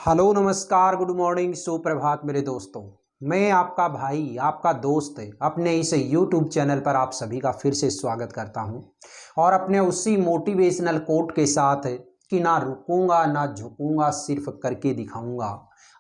Hello नमस्कार good morning सुप्रभात मेरे दोस्तों। मैं आपका भाई आपका दोस्त अपने इस यूट्यूब चैनल पर आप सभी का फिर से स्वागत करता हूं और अपने उसी मोटिवेशनल कोट के साथ कि ना रुकूंगा ना झुकूंगा सिर्फ करके दिखाऊंगा।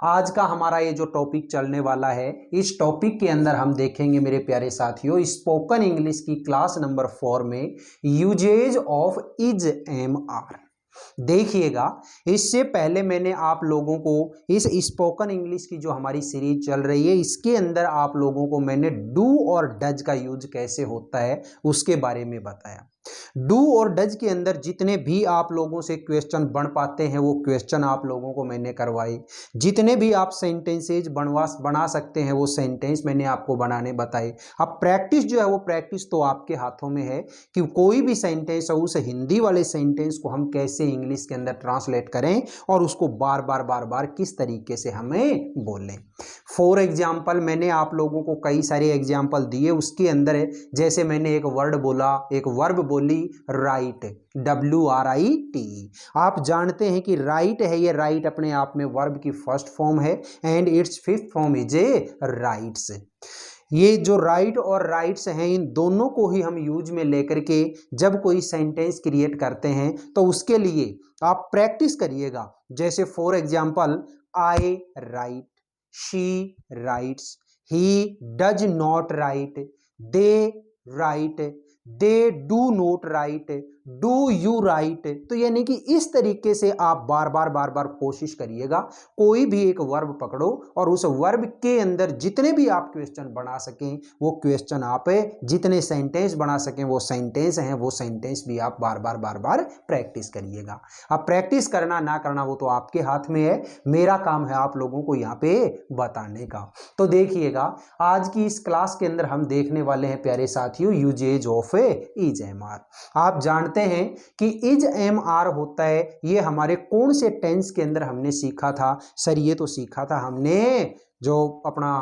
आज का हमारा ये जो टॉपिक चलने वाला है, इस टॉपिक के अंदर हम देखेंगे मेरे प्यारे साथियों स्पोकन इंग्लिश की क्लास नंबर 4 में usages of is am are. देखिएगा, इससे पहले मैंने आप लोगों को इस स्पोकन इंग्लिश की जो हमारी सीरीज चल रही है इसके अंदर आप लोगों को मैंने डू और डज का यूज कैसे होता है उसके बारे में बताया। डू और डज के अंदर जितने भी आप लोगों से क्वेश्चन बन पाते हैं वो क्वेश्चन आप लोगों को मैंने करवाए। जितने भी आप सेंटेंसेज बना सकते हैं वो सेंटेंस मैंने आपको बनाने बताए। अब प्रैक्टिस जो है वो प्रैक्टिस तो आपके हाथों में है कि कोई भी सेंटेंस है उस हिंदी वाले सेंटेंस को हम कैसे इंग्लिश के अंदर ट्रांसलेट करें और उसको बार बार किस तरीके से हमें बोलें। फॉर एग्जाम्पल मैंने आप लोगों को कई सारे एग्जाम्पल दिए, उसके अंदर है जैसे मैंने एक वर्ड बोला, एक वर्ब बोली राइट, WRIT। आप जानते हैं कि राइट है, ये राइट अपने आप में वर्ब की फर्स्ट फॉर्म है and it's fifth form is a rights. ये जो राइट और राइट्स हैं इन दोनों को ही हम यूज में लेकर के जब कोई सेंटेंस क्रिएट करते हैं तो उसके लिए आप प्रैक्टिस करिएगा। जैसे for example I right, she writes, he does not right, they right, they do not right, do you right. तो यानी कि इस तरीके से आप बार बार कोशिश करिएगा। कोई भी एक वर्ब पकड़ो और उस वर्ब के अंदर जितने भी आप क्वेश्चन बना सकें वो क्वेश्चन आप, जितने सेंटेंस बना सकें वो सेंटेंस हैं, वो सेंटेंस भी आप बार बार प्रैक्टिस करिएगा। अब प्रैक्टिस करना ना करना वो तो आपके हाथ में है, मेरा काम है आप लोगों को यहाँ पे बताने का। तो देखिएगा, आज की इस क्लास के अंदर हम देखने वाले हैं प्यारे साथियों usages of is am are. आप जानते हैं कि इज एम आर होता है, ये हमारे कौन से टेंस के अंदर हमने सीखा था? सर ये तो सीखा था हमने जो अपना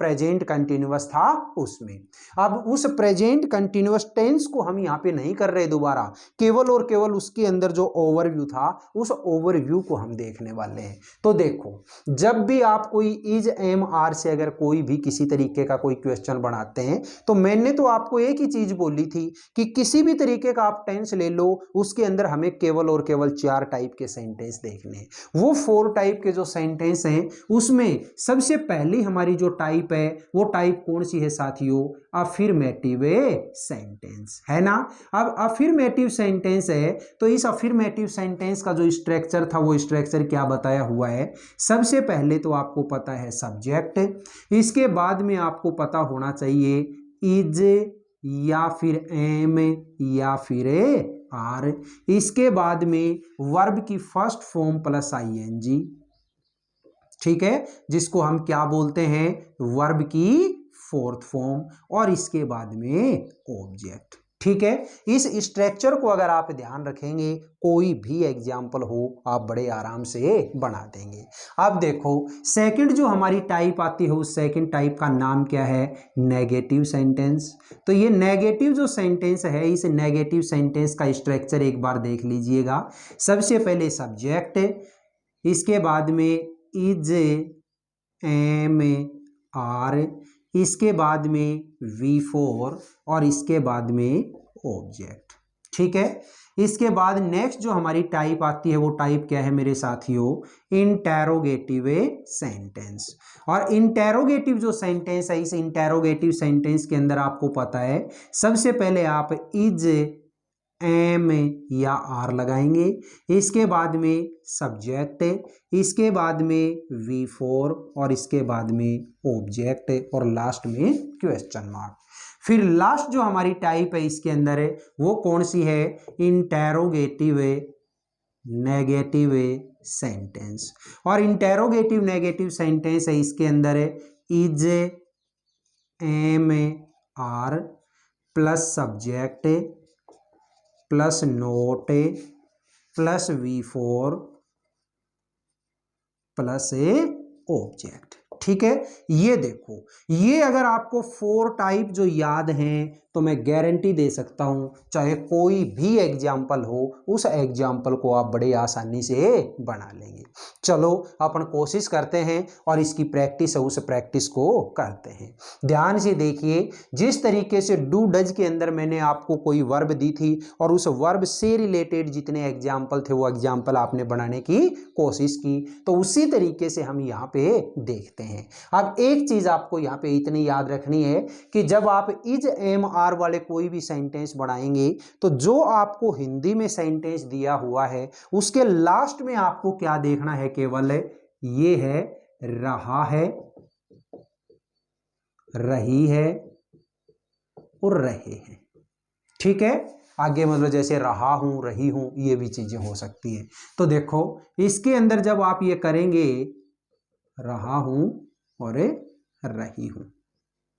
प्रेजेंट कंटिन्यूअस था उसमें। अब उस प्रेजेंट कंटिन्यूअस टेंस को हम यहाँ पे नहीं कर रहे दोबारा, केवल और केवल उसके अंदर जो ओवरव्यू था उस ओवरव्यू को हम देखने वाले हैं। तो देखो, जब भी आप कोई इज एम आर से अगर कोई भी किसी तरीके का कोई क्वेश्चन बनाते हैं तो मैंने तो आपको एक ही चीज बोली थी कि किसी भी तरीके का आप टेंस ले लो उसके अंदर हमें केवल और केवल 4 टाइप के सेंटेंस देखने हैं। वो 4 टाइप के जो सेंटेंस हैं उसमें सबसे पहली हमारी जो टाइप है वो टाइप कौन सी है साथियों? अफर्मेटिव सेंटेंस है ना। अब अफर्मेटिव सेंटेंस है तो इस अफर्मेटिव सेंटेंस का जो स्ट्रक्चर था वो स्ट्रक्चर क्या बताया हुआ है? सबसे पहले तो आपको पता है सब्जेक्ट, इसके बाद में आपको पता होना चाहिए इज या फिर एम या फिर आर, इसके बाद में वर्ब की फर्स्ट फॉर्म प्लस ING, ठीक है, जिसको हम क्या बोलते हैं? वर्ब की फोर्थ फॉर्म, और इसके बाद में ऑब्जेक्ट। ठीक है, इस स्ट्रक्चर को अगर आप ध्यान रखेंगे कोई भी एग्जाम्पल हो आप बड़े आराम से बना देंगे। अब देखो सेकंड जो हमारी टाइप आती है उस सेकंड टाइप का नाम क्या है? Negative sentence. तो ये नेगेटिव जो सेंटेंस है इस नेगेटिव सेंटेंस का स्ट्रक्चर एक बार देख लीजिएगा। सबसे पहले सब्जेक्ट, इसके बाद में इज एम आर, इसके बाद में V4 और इसके बाद में ऑब्जेक्ट। ठीक है, इसके बाद नेक्स्ट जो हमारी टाइप आती है वो टाइप क्या है मेरे साथियों? Interrogative sentence. और इंटेरोगेटिव जो सेंटेंस है इस इंटेरोगेटिव सेंटेंस के अंदर आपको पता है सबसे पहले आप इज एम या आर लगाएंगे, इसके बाद में सब्जेक्ट, इसके बाद में V4 और इसके बाद में ऑब्जेक्ट और लास्ट में क्वेश्चन मार्क। फिर लास्ट जो हमारी टाइप है इसके अंदर है वो कौन सी है? Interrogative negative sentence. और इंटेरोगेटिव नेगेटिव सेंटेंस है इसके अंदर है is am are plus subject plus not plus V4 plus object. ठीक है, ये देखो, ये अगर आपको 4 टाइप जो याद हैं तो मैं गारंटी दे सकता हूँ चाहे कोई भी एग्जाम्पल हो उस एग्जाम्पल को आप बड़े आसानी से बना लेंगे। चलो अपन कोशिश करते हैं और इसकी प्रैक्टिस है उस प्रैक्टिस को करते हैं। ध्यान से देखिए, जिस तरीके से डू डज के अंदर मैंने आपको कोई वर्ब दी थी और उस वर्ब से रिलेटेड जितने एग्जाम्पल थे वो एग्जाम्पल आपने बनाने की कोशिश की, तो उसी तरीके से हम यहाँ पे देखते हैं। अब एक चीज आपको यहाँ पे इतनी याद रखनी है कि जब आप इज एम आर वाले कोई भी सेंटेंस बनाएंगे तो जो आपको हिंदी में सेंटेंस दिया हुआ है उसके लास्ट में आपको क्या देखना है, केवल ये है रहा है, रही है और रहे हैं। ठीक है, आगे मतलब जैसे रहा हूं, रही हूं, ये भी चीजें हो सकती है। तो देखो इसके अंदर जब आप ये करेंगे रहा हूं और रही हूं,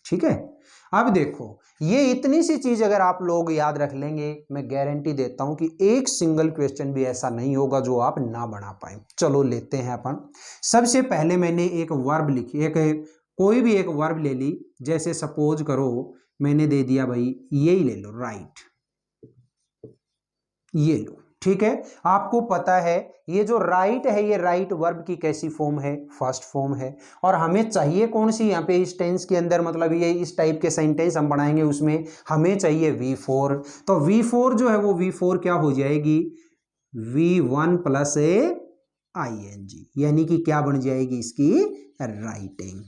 ठीक है। अब देखो ये इतनी सी चीज अगर आप लोग याद रख लेंगे, मैं गारंटी देता हूं कि एक सिंगल क्वेश्चन भी ऐसा नहीं होगा जो आप ना बना पाए। चलो लेते हैं अपन। सबसे पहले मैंने एक वर्ब लिखी, कोई भी एक वर्ब ले ली। जैसे सपोज करो मैंने दे दिया भाई ये ही ले लो, राइट, ये लो, ठीक है। आपको पता है ये जो राइट है ये राइट वर्ब की कैसी फॉर्म है, फर्स्ट फॉर्म है। और हमें चाहिए कौन सी यहाँ पे इस टेंस के अंदर, मतलब ये इस टाइप के सेंटेंस हम बनाएंगे उसमें हमें चाहिए V4। तो V4 जो है वो V4 क्या हो जाएगी, V1 प्लस ING, यानी कि क्या बन जाएगी इसकी राइटिंग,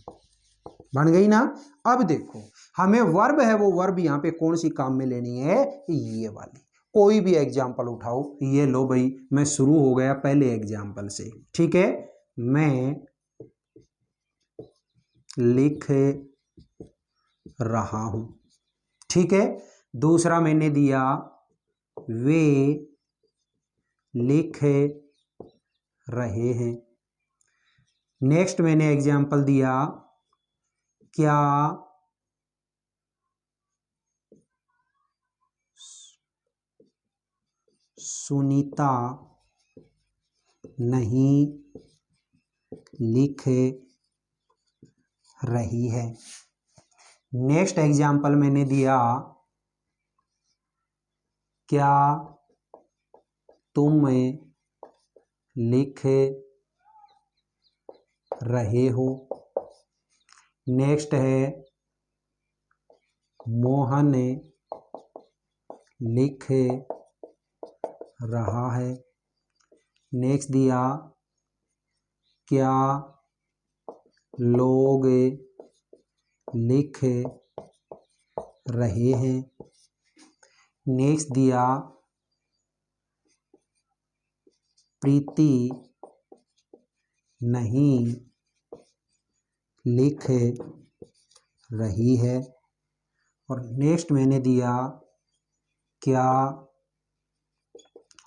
बन गई ना। अब देखो हमें वर्ब है वो वर्ब यहाँ पे कौन सी काम में लेनी है, ये वाली। कोई भी एग्जाम्पल उठाओ, ये लो भाई, मैं शुरू हो गया पहले एग्जाम्पल से, ठीक है। मैं लिख रहा हूं, ठीक है। दूसरा मैंने दिया वे लिख रहे हैं। नेक्स्ट मैंने एग्जाम्पल दिया क्या सुनीता नहीं लिख रही है। नेक्स्ट एग्जाम्पल मैंने दिया क्या तुम लिख रहे हो। नेक्स्ट है मोहन लिख रहा है। नेक्स्ट दिया क्या लोग लिख रहे हैं। नेक्स्ट दिया प्रीति नहीं लिख रही है। और नेक्स्ट मैंने दिया क्या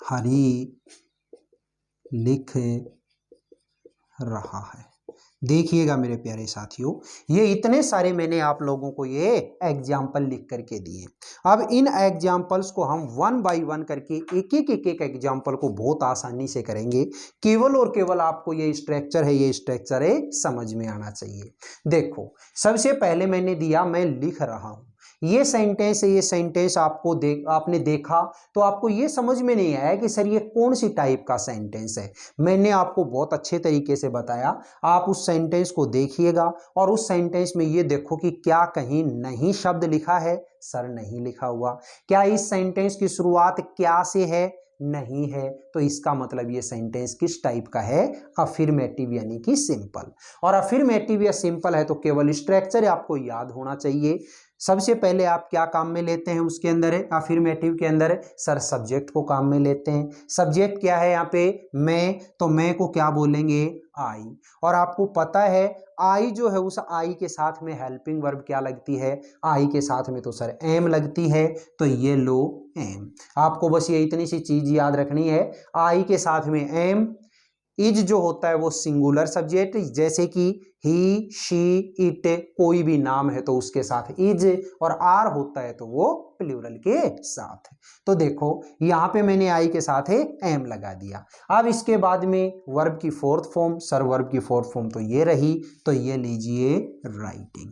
हरी लिख रहा है। देखिएगा मेरे प्यारे साथियों, ये इतने सारे मैंने आप लोगों को ये एग्जाम्पल लिख करके दिए। अब इन एग्जाम्पल्स को हम वन बाय वन करके एक एक एग्जाम्पल को बहुत आसानी से करेंगे। केवल और केवल आपको ये स्ट्रक्चर है, ये स्ट्रक्चर है समझ में आना चाहिए। देखो सबसे पहले मैंने दिया मैं लिख रहा हूं। ये सेंटेंस है, ये सेंटेंस आपने देखा तो आपको ये समझ में नहीं आया कि सर ये कौन सी टाइप का सेंटेंस है। मैंने आपको बहुत अच्छे तरीके से बताया, आप उस सेंटेंस को देखिएगा और उस सेंटेंस में ये देखो कि क्या कहीं नहीं शब्द लिखा है, सर नहीं लिखा हुआ। क्या इस सेंटेंस की शुरुआत क्या से है, नहीं है, तो इसका मतलब ये सेंटेंस किस टाइप का है, अफर्मेटिव यानी कि सिंपल। और अफर्मेटिव या सिंपल है तो केवल स्ट्रक्चर आपको याद होना चाहिए। सबसे पहले आप क्या काम में लेते हैं उसके अंदर है, अफर्मेटिव के अंदर सर सब्जेक्ट को काम में लेते हैं। सब्जेक्ट क्या है यहाँ पे, मैं, तो मैं को क्या बोलेंगे, आई। और आपको पता है आई जो है उस आई के साथ में हेल्पिंग वर्ब क्या लगती है, आई के साथ में तो सर एम लगती है, तो ये लो एम। आपको बस ये इतनी सी चीज याद रखनी है, आई के साथ में एम। इज जो होता है वो सिंगुलर सब्जेक्ट, जैसे कि ही, शी, इट, कोई भी नाम है तो उसके साथ इज, और आर होता है तो वो प्लूरल के साथ। तो देखो यहाँ पे मैंने आई के साथ है एम लगा दिया। अब इसके बाद में वर्ब की फोर्थ फॉर्म, सर वर्ब की फोर्थ फॉर्म तो ये रही, तो ये लीजिए राइटिंग।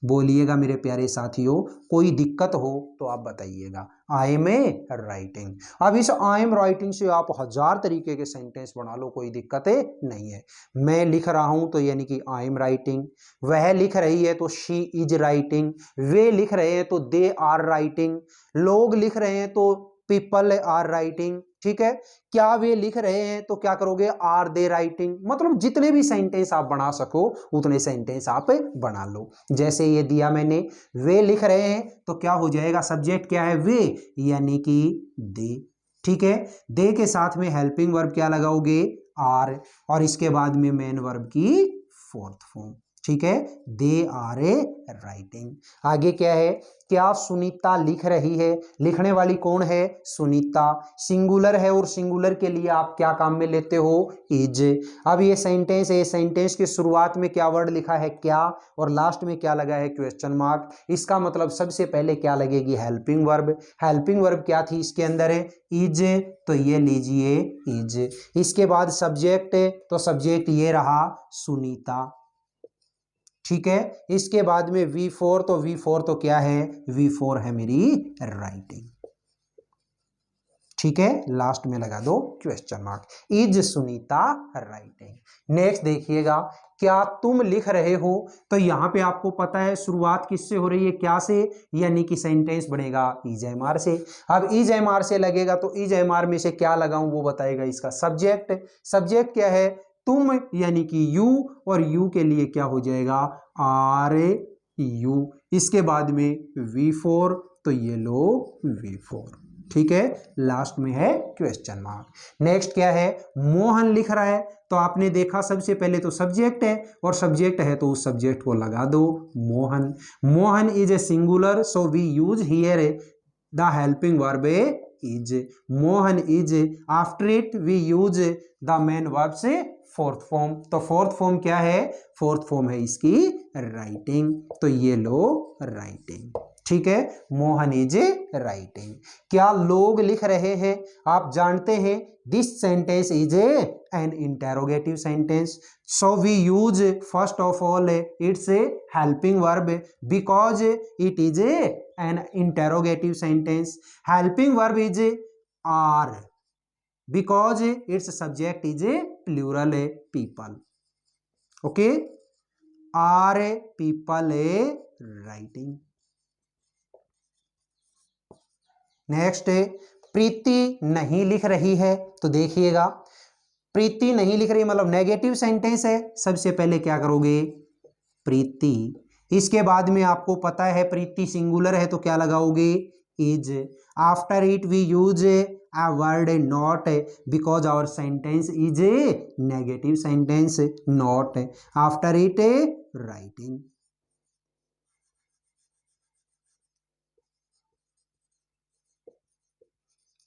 बोलिएगा मेरे प्यारे साथियों, कोई दिक्कत हो तो आप बताइएगा। I am writing. अब इस आई एम राइटिंग से आप 1000 तरीके के सेंटेंस बना लो, कोई दिक्कत नहीं है। मैं लिख रहा हूं तो यानी कि आई एम राइटिंग, वह लिख रही है तो शी इज राइटिंग, वे लिख रहे हैं तो दे आर राइटिंग, लोग लिख रहे हैं तो पीपल आर राइटिंग, ठीक है। क्या वे लिख रहे हैं तो क्या करोगे, आर दे राइटिंग। मतलब जितने भी सेंटेंस आप बना सको उतने सेंटेंस आप बना लो। जैसे ये दिया मैंने, वे लिख रहे हैं तो क्या हो जाएगा, सब्जेक्ट क्या है, वे, यानी कि दे, ठीक है। दे के साथ में हेल्पिंग वर्ब क्या लगाओगे, आर, और इसके बाद में मेन वर्ब की फोर्थ फॉर्म, ठीक है। They are a writing. आगे क्या है, क्या सुनीता लिख रही है, लिखने वाली कौन है, सुनीता। सिंगुलर है और सिंगुलर के लिए आप क्या काम में लेते हो, इज। अब ये सेंटेंस है, सेंटेंस की शुरुआत में क्या वर्ड लिखा है, क्या, और लास्ट में क्या लगा है, क्वेश्चन मार्क। इसका मतलब सबसे पहले क्या लगेगी, हेल्पिंग वर्ब। हेल्पिंग वर्ब क्या थी इसके अंदर है, इज, तो ये लीजिए इज। इसके बाद सब्जेक्ट, तो सब्जेक्ट ये रहा सुनीता, ठीक है। इसके बाद में V4, तो V4 तो क्या है, V4 है मेरी राइटिंग, ठीक है। लास्ट में लगा दो question mark, is Sunita writing. Next देखिएगा, क्या तुम लिख रहे हो, तो यहां पे आपको पता है शुरुआत किससे हो रही है, क्या से, यानी कि सेंटेंस बनेगा इज एम आर से। अब इज एम आर से लगेगा तो इज एम आर में से क्या लगाऊं वो बताएगा इसका सब्जेक्ट। सब्जेक्ट क्या है, तुम, यानी कि यू, और यू के लिए क्या हो जाएगा, आर यू। इसके बाद में V4, तो ये लो V4, ठीक है। लास्ट में है क्वेश्चन मार्क। नेक्स्ट क्या है, मोहन लिख रहा है, तो आपने देखा सबसे पहले तो सब्जेक्ट है, और सब्जेक्ट है तो उस सब्जेक्ट को लगा दो Mohan. Mohan is a singular, so we use here the helping verb is. Mohan is, after it we use the main verb से फोर्थ फॉर्म। तो फोर्थ फॉर्म क्या है, फोर्थ फॉर्म है इसकी राइटिंग, तो ये लो राइटिंग, ठीक है। Mohan is writing. क्या लोग लिख रहे हैं, आप जानते हैं this sentence is an interrogative sentence, so we use first of all it's a helping verb because it is an interrogative sentence. Helping verb is are because its subject is a plural people, okay, are people writing। Next, Preeti नहीं लिख रही है, तो देखिएगा प्रीति नहीं लिख रही मतलब नेगेटिव सेंटेंस है, सबसे पहले क्या करोगे, प्रीति। इसके बाद में आपको पता है प्रीति सिंगुलर है तो क्या लगाओगे, is. After it we use a word not because our sentence is a negative sentence, not। after it writing।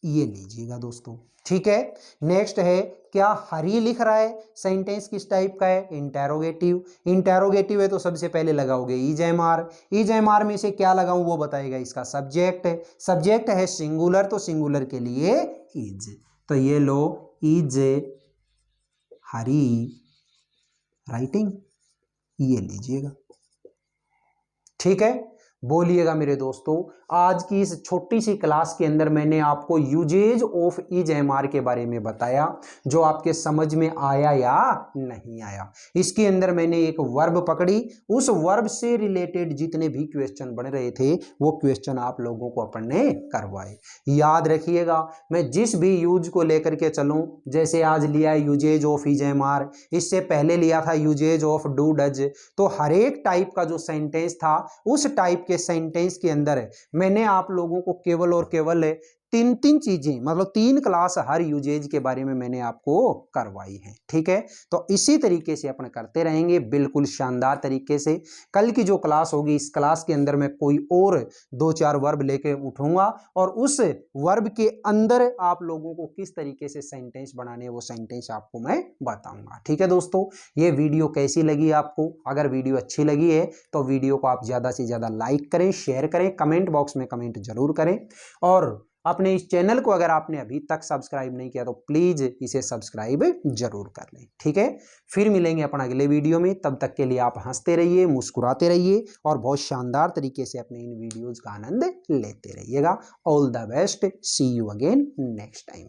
ये लीजिएगा दोस्तों, ठीक है। नेक्स्ट है, क्या हरी लिख रहा है, सेंटेंस किस टाइप का है, इंटेरोगेटिव। इंटेरोगेटिव है तो सबसे पहले लगाओगे is am are. Is am are में से क्या लगाऊं वो बताएगा इसका सब्जेक्ट। सब्जेक्ट है सिंगुलर, तो सिंगुलर के लिए इज, तो ये लो इज हरी राइटिंग, ये लीजिएगा, ठीक है। बोलिएगा मेरे दोस्तों, आज की इस छोटी सी क्लास के अंदर मैंने आपको usages of is am are के बारे में बताया, जो आपके समझ में आया या नहीं आया। इसके अंदर मैंने एक वर्ब पकड़ी, उस वर्ब से रिलेटेड जितने भी क्वेश्चन बन रहे थे वो क्वेश्चन आप लोगों को अपन ने करवाए। याद रखिएगा, मैं जिस भी यूज को लेकर के चलूं, जैसे आज लिया है usages of is am are, इससे पहले लिया था यूजेज ऑफ डू डज, तो हर एक टाइप का जो सेंटेंस था उस टाइप के सेंटेंस के अंदर मैंने आप लोगों को केवल और केवल तीन तीन चीजें, मतलब 3 क्लास हर यूजेज के बारे में मैंने आपको करवाई है, ठीक है। तो इसी तरीके से अपन करते रहेंगे, बिल्कुल शानदार तरीके से। कल की जो क्लास होगी, इस क्लास के अंदर मैं कोई और 2-4 वर्ब लेके उठूंगा और उस वर्ब के अंदर आप लोगों को किस तरीके से सेंटेंस बनाने, वो सेंटेंस आपको मैं बताऊंगा, ठीक है दोस्तों। ये वीडियो कैसी लगी आपको, अगर वीडियो अच्छी लगी है तो वीडियो को आप ज्यादा से ज्यादा लाइक करें, शेयर करें, कमेंट बॉक्स में कमेंट जरूर करें, और अपने इस चैनल को अगर आपने अभी तक सब्सक्राइब नहीं किया तो प्लीज़ इसे सब्सक्राइब जरूर कर लें। ठीक है, फिर मिलेंगे अपन अगले वीडियो में। तब तक के लिए आप हंसते रहिए, मुस्कुराते रहिए और बहुत शानदार तरीके से अपने इन वीडियोज़ का आनंद लेते रहिएगा। All the best, see you again next time.